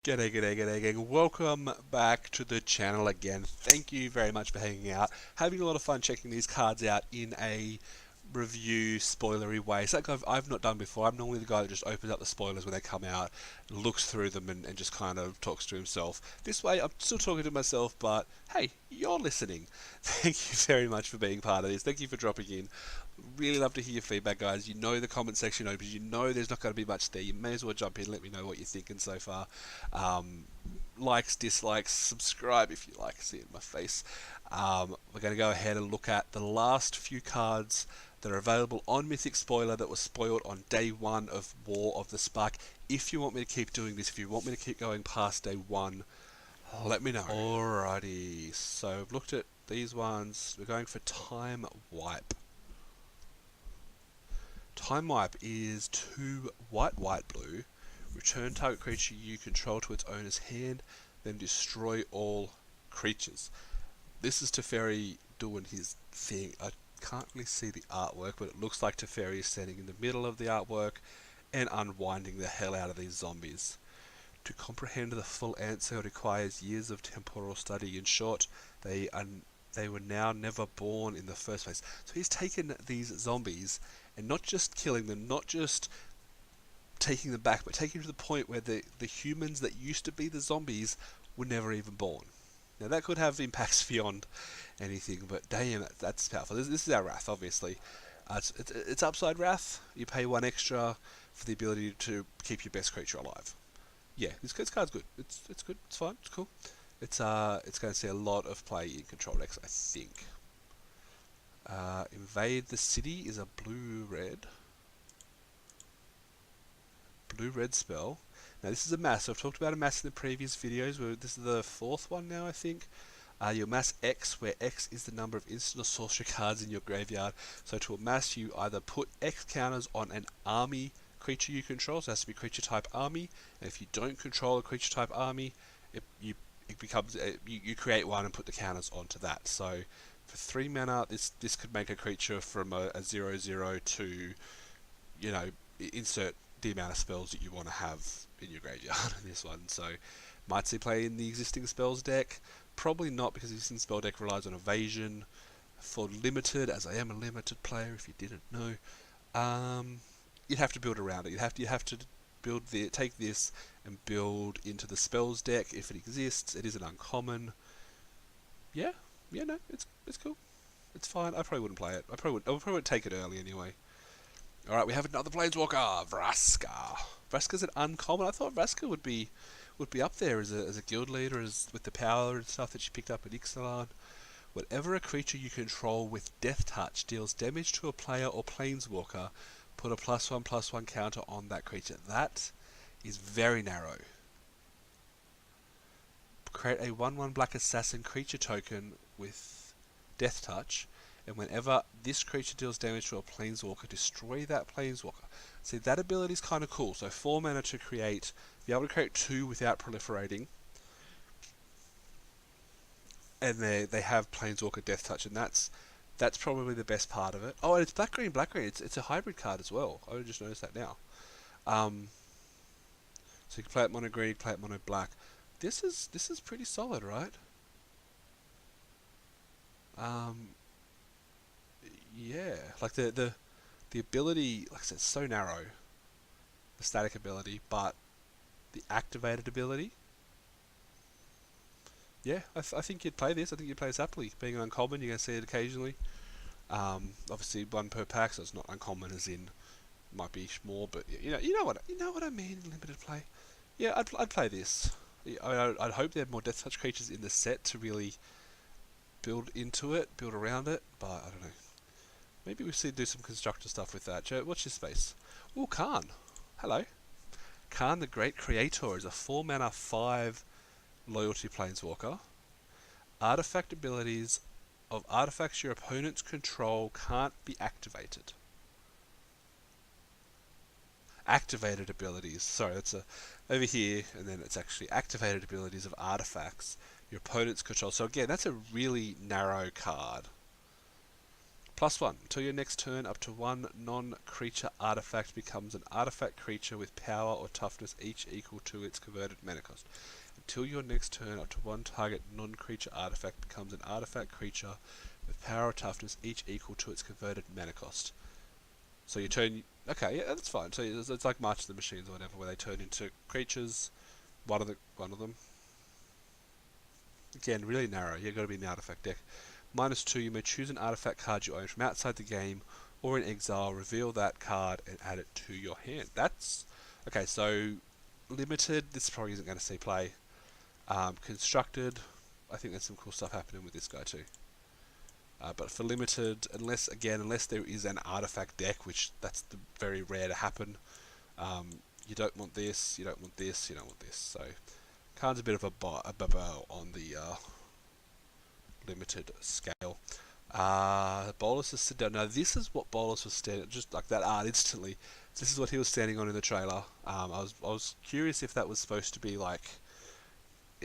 G'day gang. Welcome back to the channel again. Thank you very much for hanging out. Having a lot of fun checking these cards out in a review spoilery way. It's like I've not done before. I'm normally the guy that just opens up the spoilers when they come out, looks through them and just kind of talks to himself. This way I'm still talking to myself, but hey, you're listening. Thank you very much for being part of this. Thank you for dropping in. Really love to hear your feedback, guys. You know the comment section opens. You know there's not going to be much there. You may as well jump in. Let me know what you're thinking so far. Likes, dislikes, subscribe if you like. See it in my face. We're going to go ahead and look at the last few cards that are available on Mythic Spoiler that was spoiled on day one of War of the Spark. If you want me to keep doing this, if you want me to keep going past day one, let me know. Alrighty, so I've looked at these ones. We're going for Time Wipe. Time Wipe is 2 white, blue. Return target creature you control to its owner's hand, then destroy all creatures. This is Teferi doing his thing. I can't really see the artwork, but it looks like Teferi is standing in the middle of the artwork and unwinding the hell out of these zombies. To comprehend the full answer requires years of temporal study. In short, they were now never born in the first place. So he's taken these zombies and not just killing them, not just taking them back, but taking them to the point where the humans that used to be the zombies were never even born. Now that could have impacts beyond anything, but damn, that's powerful. This is our Wrath, obviously. It's upside Wrath. You pay 1 extra for the ability to keep your best creature alive. Yeah, this card's good. It's good. It's fine. It's cool. It's going to see a lot of play in control decks, I think. Invade the City is a blue-red spell. Now this is a mass. So I've talked about a mass in the previous videos. This is the 4th one now, I think. Your mass X, where X is the number of instant or sorcery cards in your graveyard. So to amass, you either put X counters on an army creature you control. So it has to be creature type army. And if you don't control a creature type army, it becomes you create one and put the counters onto that. So for 3 mana, this could make a creature from a 0/0 to, you know, insert the amount of spells that you want to have in your graveyard in this one. So might see play in the existing spells deck. Probably not, because the existing spell deck relies on evasion for limited, as I am a limited player if you didn't know. You'd have to build around it. You have to take this and build into the spells deck if it exists. It is an uncommon. Yeah, no, it's cool. It's fine. I probably wouldn't play it. I probably would take it early anyway. Alright, we have another Planeswalker, Vraska. Vraska's an uncommon. I thought Vraska would be up there as a guild leader, with the power and stuff that she picked up at Ixalan. Whenever a creature you control with Death Touch deals damage to a player or Planeswalker, put a +1/+1 counter on that creature. That is very narrow. Create a 1/1 black assassin creature token with Death Touch, and whenever this creature deals damage to a Planeswalker, destroy that Planeswalker. See, that ability is kind of cool. So 4 mana to be able to create 2 without proliferating. And they have Planeswalker Death Touch, and that's probably the best part of it. Oh, and it's black green. It's a hybrid card as well. I just noticed that now. So you can play it mono green, play it mono black. This is pretty solid, right? Yeah, like the ability, like I said, it's so narrow. The static ability, but the activated ability. Yeah, I think you'd play this. I think you'd play this happily. Being an uncommon, you're going to see it occasionally. Obviously 1 per pack, so it's not uncommon as in might be more, but you know what I mean in limited play. Yeah, I'd play this. I'd hope there are more Death Touch creatures in the set to really build into it, build around it, but I don't know. Maybe we should do some constructor stuff with that. Joe, watch this space. Ooh, Khan. Hello. Khan the Great Creator is a 4 mana 5 loyalty Planeswalker. Artifact abilities of artifacts your opponents control can't be activated. Activated abilities. Sorry, that's over here, and then it's actually activated abilities of artifacts your opponents control. So again, that's a really narrow card. +1. Until your next turn, up to one non-creature artifact becomes an artifact creature with power or toughness each equal to its converted mana cost. Until your next turn, up to one target non-creature artifact becomes an artifact creature with power or toughness each equal to its converted mana cost. So you turn... Okay, yeah, that's fine. So it's like March of the Machines or whatever, where they turn into creatures. One of them. Again, really narrow. You've got to be in the artifact deck. -2, you may choose an artifact card you own from outside the game or in exile, reveal that card and add it to your hand. That's... Okay, so limited, this probably isn't going to see play. Constructed, I think there's some cool stuff happening with this guy too. But for limited, unless there is an artifact deck, which that's very rare to happen, you don't want this, you don't want this, you don't want this. So, card's a bit of a bubble on the limited scale. Bolus is sit down. Now this is what Bolus was standing, just like that art instantly. This is what he was standing on in the trailer. I was curious if that was supposed to be like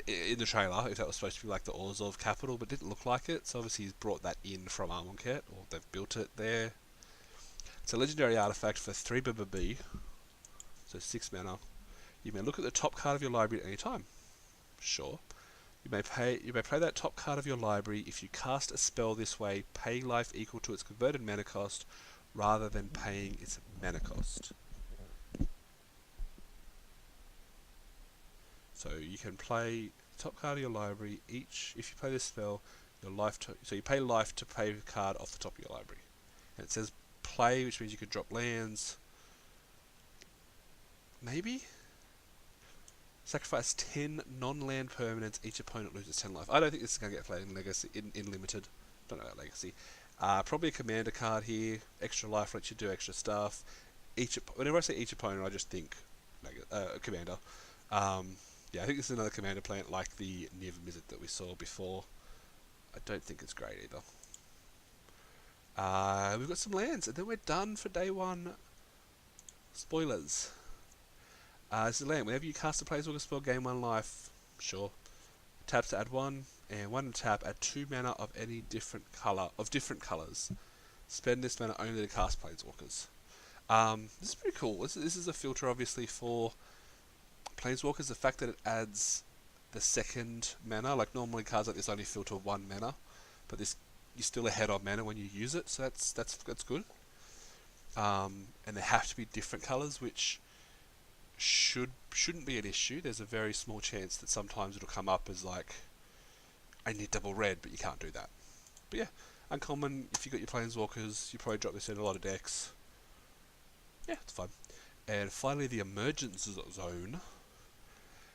in the trailer, if that was supposed to be like the Orzhov capital, but it didn't look like it. So obviously he's brought that in from Armonkhet, or they've built it there. It's a legendary artifact for 3 BBB, so 6 mana. You may look at the top card of your library at any time. Sure. You may play that top card of your library. If you cast a spell this way, pay life equal to its converted mana cost, rather than paying its mana cost. So you can play top card of your library. If you play this spell, your life. So you pay life to pay the card off the top of your library. And it says play, which means you could drop lands. Maybe. Sacrifice 10 non-land permanents. Each opponent loses 10 life. I don't think this is going to get played in Legacy, in Limited. Don't know about Legacy. Probably a commander card here. Extra life lets you do extra stuff. Whenever I say each opponent, I just think commander. Yeah, I think this is another commander plant like the Niv Mizzet that we saw before. I don't think it's great either. We've got some lands, and then we're done for day one. Spoilers. This is land. Whenever you cast a Planeswalker spell, gain 1 life. Sure. Taps to add 1, and 1 tap, add 2 mana of any different colours. Spend this mana only to cast Planeswalkers. This is pretty cool. This is a filter, obviously, for Planeswalkers. The fact that it adds the second mana, like normally cards like this only filter 1 mana, but this you're still ahead on mana when you use it, so that's good. And they have to be different colours, which shouldn't be an issue. There's a very small chance that sometimes it'll come up as like, I need double red, but you can't do that. But yeah, uncommon. If you got your Planeswalkers, you probably drop this in a lot of decks. Yeah, it's fun. And finally, the Emergence Zone,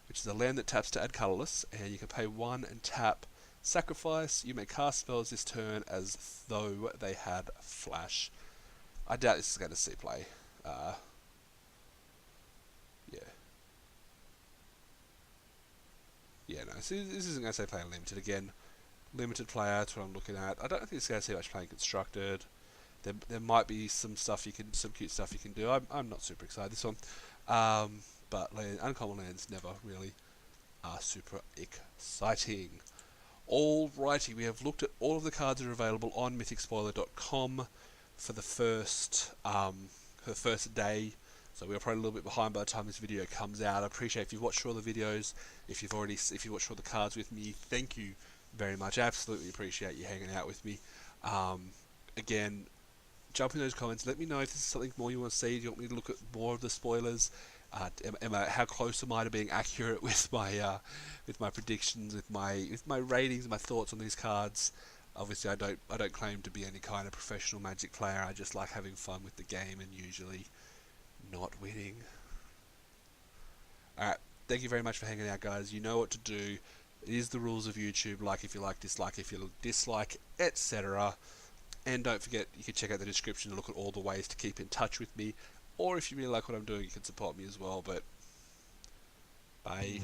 which is a land that taps to add colourless, and you can pay 1 and tap, sacrifice. You may cast spells this turn as though they had flash. I doubt this is going to see play. Yeah, no, so this isn't going to say play unlimited again. Limited player, that's what I'm looking at. I don't think it's going to see much playing constructed. There might be some cute stuff you can do. I'm not super excited this one. But uncommon lands never really are super exciting. Alrighty, we have looked at all of the cards that are available on mythicspoiler.com for the first day. So we're probably a little bit behind by the time this video comes out. I appreciate if you've watched all the videos. If you've watched all the cards with me, thank you very much. I absolutely appreciate you hanging out with me. Again, jump in those comments. Let me know if this is something more you want to see. Do you want me to look at more of the spoilers? How close am I to being accurate with my predictions, with my ratings, my thoughts on these cards? Obviously, I don't claim to be any kind of professional Magic player. I just like having fun with the game and usually not winning. Alright, thank you very much for hanging out, guys. You know what to do. It is the rules of YouTube. Like if you like, dislike if you dislike, etc. And don't forget, you can check out the description to look at all the ways to keep in touch with me. Or if you really like what I'm doing, you can support me as well. But bye.